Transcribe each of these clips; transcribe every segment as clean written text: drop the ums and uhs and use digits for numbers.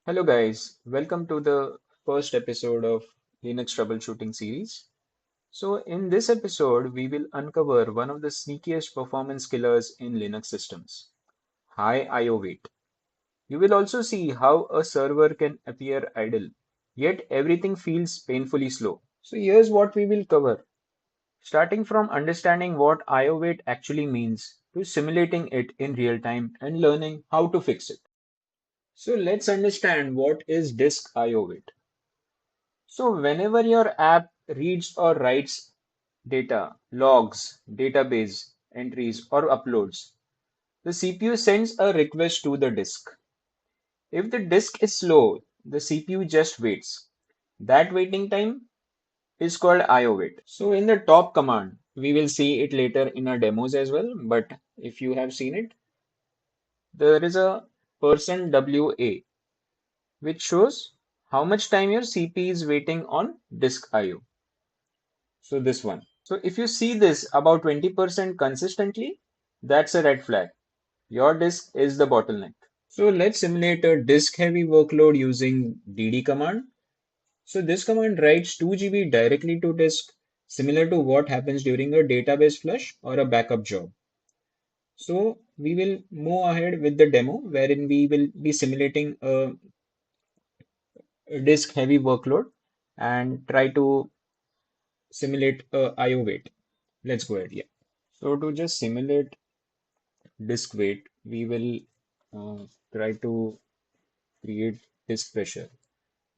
Hello guys, welcome to the first episode of Linux Troubleshooting series. So in this episode, we will uncover one of the sneakiest performance killers in Linux systems, high iowait. You will also see how a server can appear idle, yet everything feels painfully slow. So here's what we will cover, starting from understanding what iowait actually means to simulating it in real time and learning how to fix it. So let's understand what is disk iowait. So whenever your app reads or writes data, logs, database entries, or uploads, the CPU sends a request to the disk. If the disk is slow, the CPU just waits. That waiting time is called iowait. So in the top command, we will see it later in our demos as well, but if you have seen it, there is a %WA which shows how much time your CPU is waiting on disk IO. So this one. So if you see this about 20% consistently, that's a red flag. Your disk is the bottleneck. So let's simulate a disk heavy workload using dd command. So this command writes 2 GB directly to disk, similar to what happens during a database flush or a backup job. So we will move ahead with the demo wherein we will be simulating a disk heavy workload and try to simulate IO wait. Let's go ahead. Yeah. So to just simulate disk weight, we will try to create disk pressure.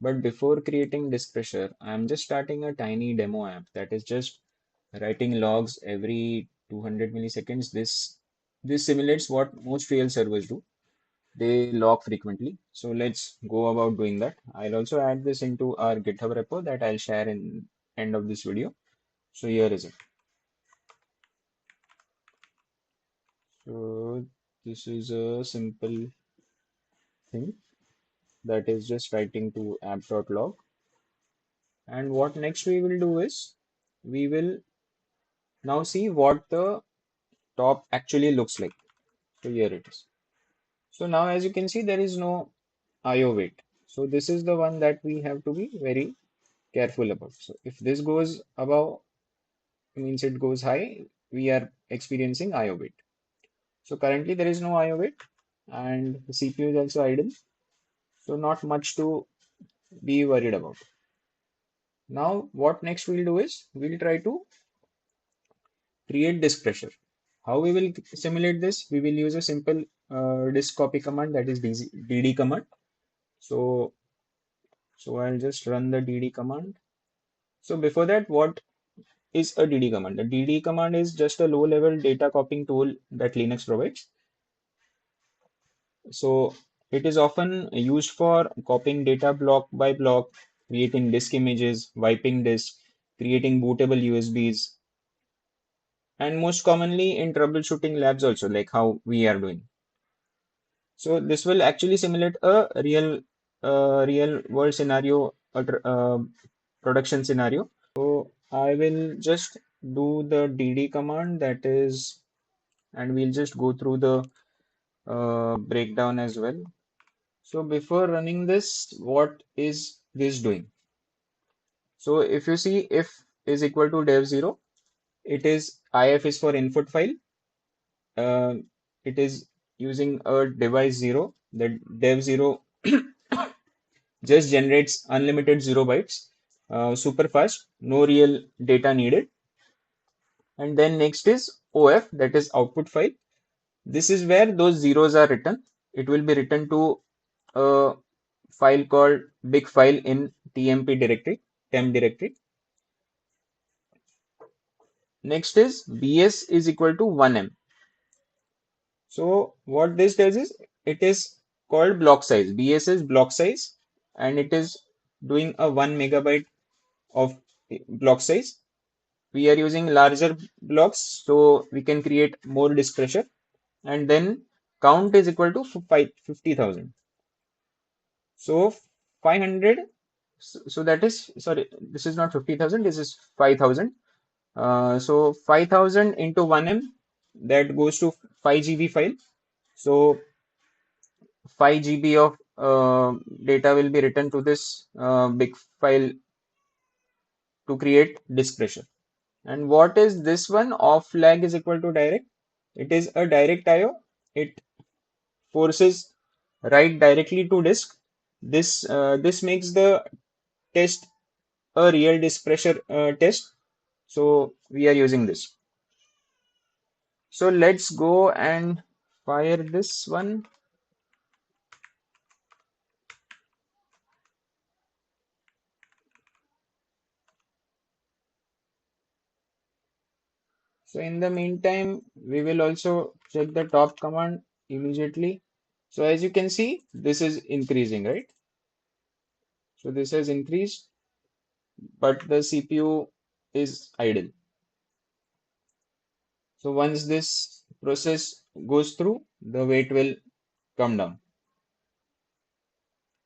But before creating disk pressure, I'm just starting a tiny demo app that is just writing logs every 200 milliseconds. This simulates what most real servers do. They log frequently. So let's go about doing that. I'll also add this into our GitHub repo that I'll share in end of this video. So here is it. So this is a simple thing that is just writing to app.log. And what next we will do is we will now see what the top actually looks like. So here it is. So now as you can see, there is no IO wait. So this is the one that we have to be very careful about. So if this goes above, means it goes high, we are experiencing IO wait. So currently there is no IO wait and the CPU is also idle. So not much to be worried about. Now what next we'll do is we'll try to create disk pressure. How we will simulate this? We will use a simple disk copy command, that is dd command. So, I'll just run the dd command. So before that, what is a dd command? The dd command is just a low-level data copying tool that Linux provides. So it is often used for copying data block by block, creating disk images, wiping disk, creating bootable USBs, and most commonly in troubleshooting labs also, like how we are doing. So this will actually simulate a real world scenario, production scenario. So I will just do the dd command, that is, and we'll just go through the breakdown as well. So before running this, what is this doing? So if you see if is equal to dev0, it is if is for input file. It is using a device 0, that dev0 just generates unlimited 0 bytes, super fast, no real data needed. And then next is OF, that is output file. This is where those zeros are written. It will be written to a file called big file in tmp directory, temp directory. Next is bs is equal to 1m. So what this does is it is called block size. BS is block size and it is doing a 1 megabyte of block size. We are using larger blocks so we can create more disk pressure, and then count is equal to 50,000. So 500, so that is, sorry, this is not 50,000, this is 5,000. So 5,000 into 1m, that goes to 5 GB file. So 5 GB of data will be written to this big file to create disk pressure. And what is this one? Oflag is equal to direct. It is a direct IO. It forces write directly to disk. This makes the test a real disk pressure test. So we are using this. So let's go and fire this one. So in the meantime, we will also check the top command immediately. So as you can see, this is increasing, right? So this has increased, but the CPU is idle. So once this process goes through, the weight will come down.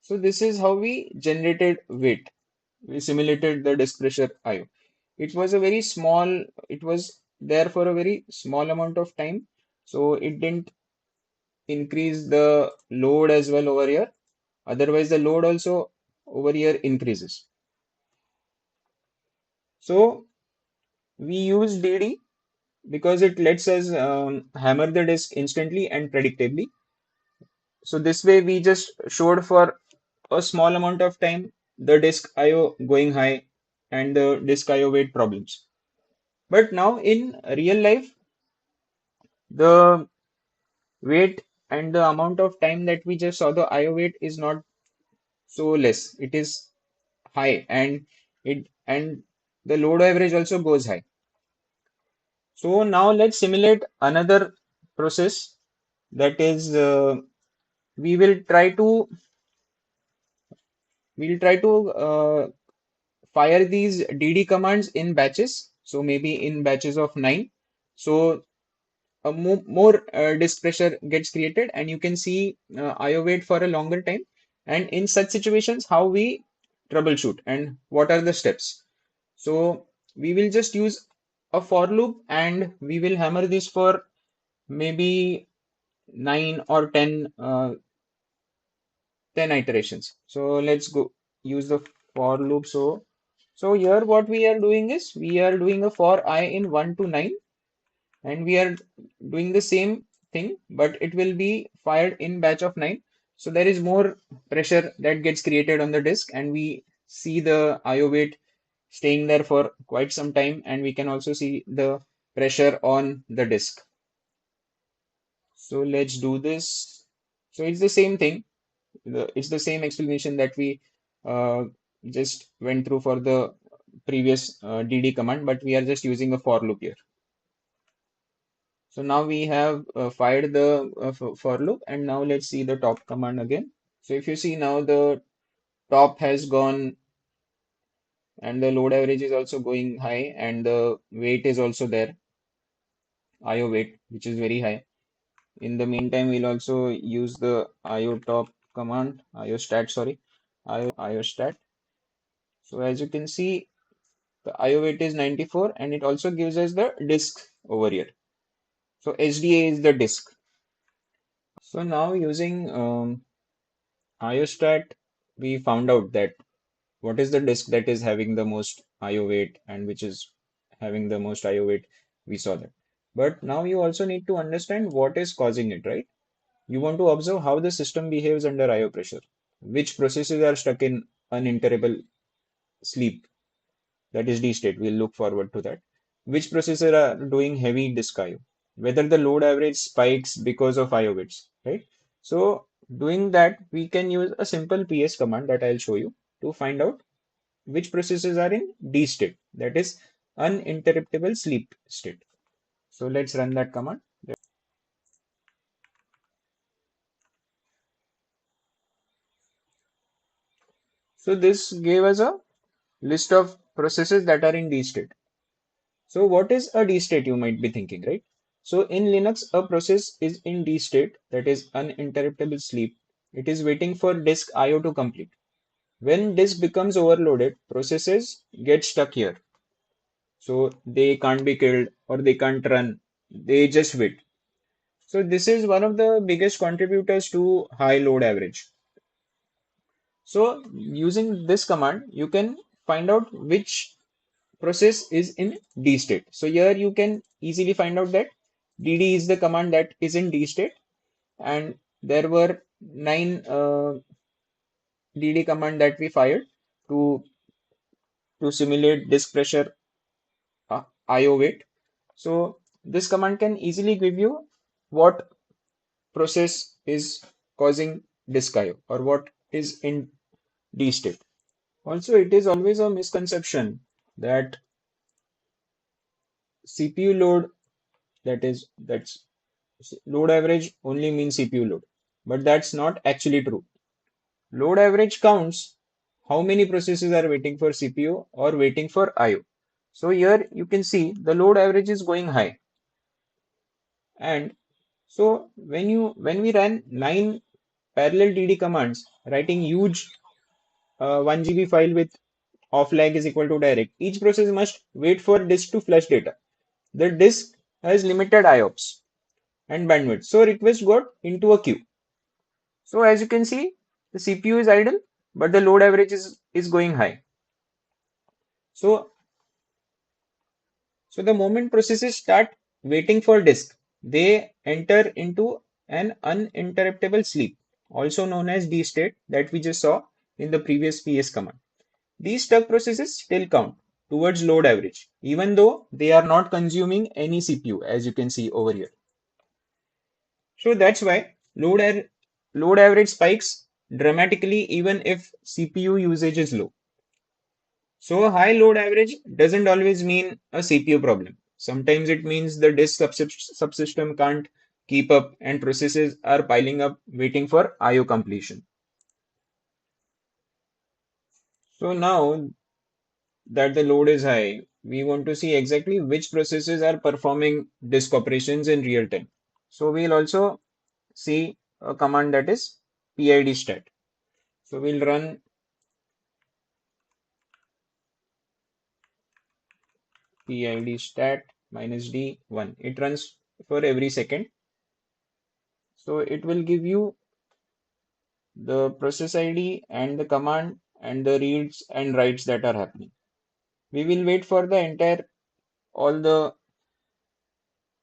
So this is how we generated weight. We simulated the disk pressure IO. It was a very small, it was there for a very small amount of time. So it didn't increase the load as well over here. Otherwise, the load also over here increases. So we use DD because it lets us hammer the disk instantly and predictably. So this way we just showed for a small amount of time the disk IO going high and the disk IO wait problems. But now in real life, the weight and the amount of time that we just saw the IO wait is not so less. It is high and the load average also goes high. So now let's simulate another process that is we will try to fire these DD commands in batches. So maybe in batches of 9. So a more disk pressure gets created and you can see IO wait for a longer time. And in such situations, how we troubleshoot and what are the steps. So we will just use a for loop and we will hammer this for maybe 9 or 10 iterations. So let's go use the for loop. So here what we are doing is we are doing a for I in 1 to 9 and we are doing the same thing, but it will be fired in batch of 9. So there is more pressure that gets created on the disk and we see the IO wait staying there for quite some time and we can also see the pressure on the disk. So let's do this. So it's the same thing. It's the same explanation that we uh, just went through for the previous DD command, but we are just using a for loop here. So now we have fired the for loop and now let's see the top command again. So if you see now the top has gone and the load average is also going high and the weight is also there, IO weight, which is very high. In the meantime, we'll also use the IO top command, iostat, sorry, iostat. So as you can see, the IO weight is 94 and it also gives us the disk over here. So SDA is the disk. So now using iostat, we found out that what is the disk that is having the most IO weight and which is having the most IO weight. We saw that. But now you also need to understand what is causing it, right? You want to observe how the system behaves under IO pressure, which processes are stuck in uninterruptible sleep, that is D state. We'll look forward to that. Which processors are doing heavy disk IO, whether the load average spikes because of IO bits, right? So doing that, we can use a simple PS command that I'll show you to find out which processes are in D state, that is uninterruptible sleep state. So let's run that command. So this gave us a list of processes that are in D state. So what is a D state, you might be thinking, right? So in Linux, a process is in D state, that is uninterruptible sleep. It is waiting for disk IO to complete. When disk becomes overloaded, processes get stuck here. So they can't be killed or they can't run. They just wait. So this is one of the biggest contributors to high load average. So using this command, you can find out which process is in D state. So here you can easily find out that dd is the command that is in D state, and there were 9 dd command that we fired to simulate disk pressure iowait. So this command can easily give you what process is causing disk IO or what is in D state. Also, it is always a misconception that CPU load, that's load average only means CPU load, but that's not actually true. Load average counts how many processes are waiting for CPU or waiting for IO. So here you can see the load average is going high, and so when we run 9 parallel DD commands writing huge 1 GB file with oflag is equal to direct, each process must wait for disk to flush data. The disk has limited IOPS and bandwidth, so request got into a queue. So as you can see, the CPU is idle, but the load average is going high. So, so the moment processes start waiting for disk, they enter into an uninterruptible sleep, also known as D state, that we just saw in the previous PS command. These stuck processes still count towards load average, even though they are not consuming any CPU, as you can see over here. So that's why load average spikes dramatically even if CPU usage is low. So a high load average doesn't always mean a CPU problem. Sometimes it means the disk subsystem can't keep up and processes are piling up waiting for IO completion. So now that the load is high, we want to see exactly which processes are performing disk operations in real time. So we'll also see a command that is pidstat. So we'll run pidstat -d1. It runs for every second. So it will give you the process ID and the command and the reads and writes that are happening. We will wait for the entire all the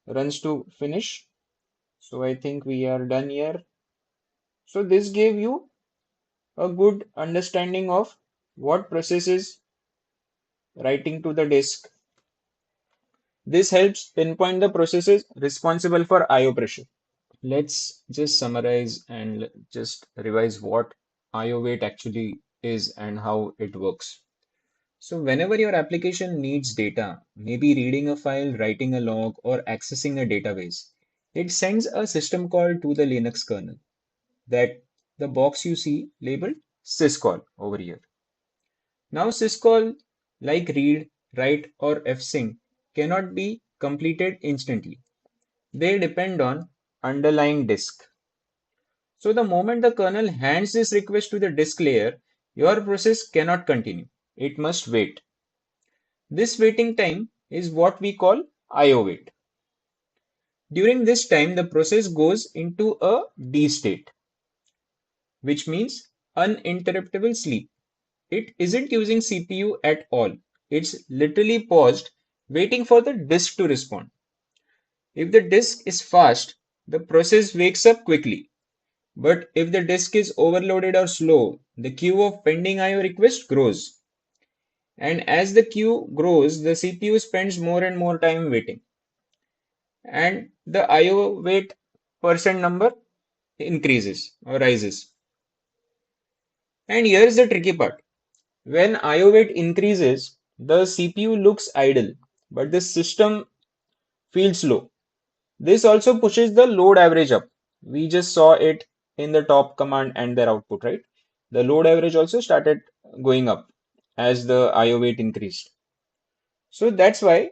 runs to finish. So I think we are done here. So this gave you a good understanding of what process is writing to the disk. This helps pinpoint the processes responsible for IO pressure. Let's just summarize and just revise what iowait actually is and how it works. So whenever your application needs data, maybe reading a file, writing a log, or accessing a database, it sends a system call to the Linux kernel, that the box you see labeled syscall over here. Now syscall, like read, write, or fsync, cannot be completed instantly. They depend on underlying disk. So the moment the kernel hands this request to the disk layer, your process cannot continue. It must wait. This waiting time is what we call iowait. During this time, the process goes into a D state, which means uninterruptible sleep. It isn't using CPU at all. It's literally paused, waiting for the disk to respond. If the disk is fast, the process wakes up quickly. But if the disk is overloaded or slow, the queue of pending IO requests grows. And as the queue grows, the CPU spends more and more time waiting. And the IO wait percent number increases or rises. And here's the tricky part. When IO wait increases, the CPU looks idle, but the system feels slow. This also pushes the load average up. We just saw it in the top command and their output, right? The load average also started going up as the IO wait increased. So that's why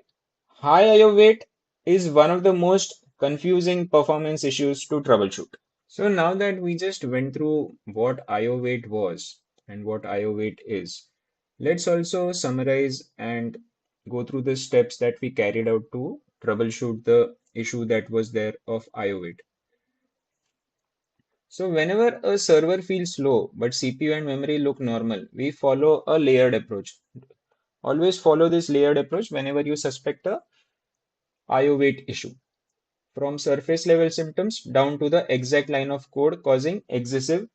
high IO wait is one of the most confusing performance issues to troubleshoot. So now that we just went through what iowait was and what iowait is, let's also summarize and go through the steps that we carried out to troubleshoot the issue that was there of iowait. So whenever a server feels slow but CPU and memory look normal, we follow a layered approach. Always follow this layered approach whenever you suspect a iowait issue. From surface level symptoms down to the exact line of code causing excessive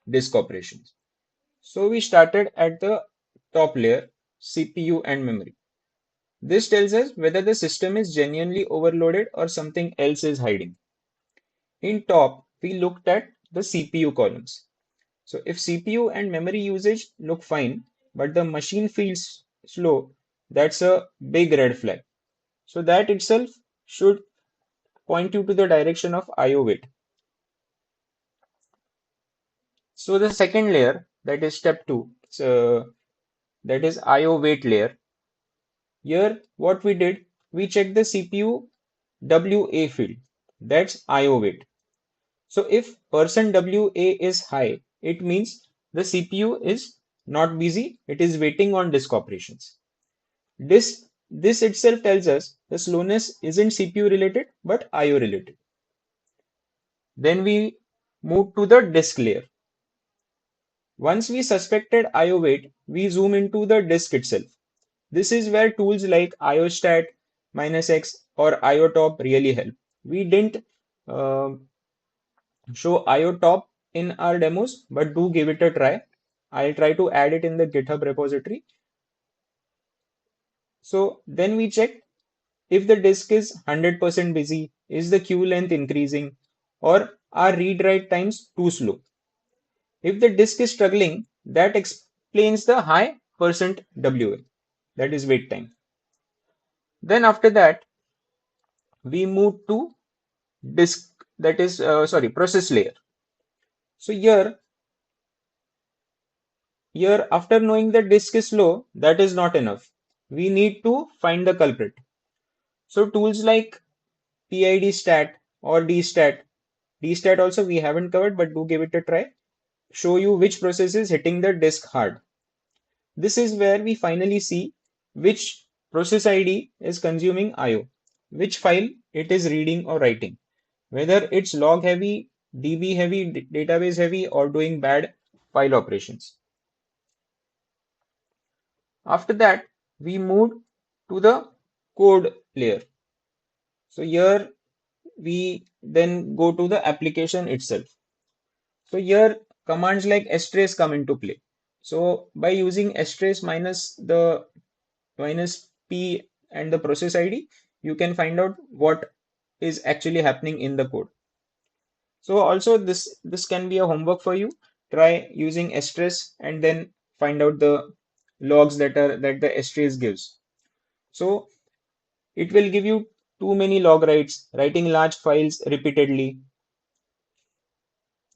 disk operations. So we started at the top layer, CPU and memory. This tells us whether the system is genuinely overloaded or something else is hiding. In top, we looked at the CPU columns. So if CPU and memory usage look fine, but the machine feels slow, that's a big red flag. So that itself should point you to the direction of iowait. So the second layer, that is step 2, so that is iowait layer. Here what we did, we checked the CPU WA field. That's iowait. So if %WA is high, it means the CPU is not busy, it is waiting on disk operations. This itself tells us the slowness isn't CPU related but IO related. Then we move to the disk layer. Once we suspected iowait, we zoom into the disk itself. This is where tools like iostat, -x, or iotop really help. We didn't uh, show iotop in our demos, but do give it a try. I'll try to add it in the GitHub repository. So then we check if the disk is 100% busy, is the queue length increasing, or are read-write times too slow? If the disk is struggling, that explains the high percent WA, that is wait time. Then after that, we move to disk, that is, process layer. So here, after knowing the disk is slow, that is not enough. We need to find the culprit. So tools like pidstat or dstat also we haven't covered, but do give it a try, show you which process is hitting the disk hard. This is where we finally see which process ID is consuming IO, which file it is reading or writing, whether it's log heavy, DB heavy, database heavy, or doing bad file operations. After that, we moved to the code layer. So here we then go to the application itself. So here commands like strace come into play. So by using strace minus p and the process ID, you can find out what is actually happening in the code. So also this can be a homework for you. Try using strace and then find out the logs that the strace gives. So it will give you too many log writes, writing large files repeatedly,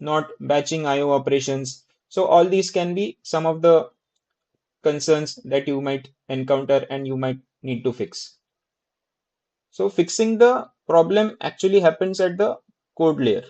not batching IO operations. So all these can be some of the concerns that you might encounter and you might need to fix. So fixing the problem actually happens at the code layer.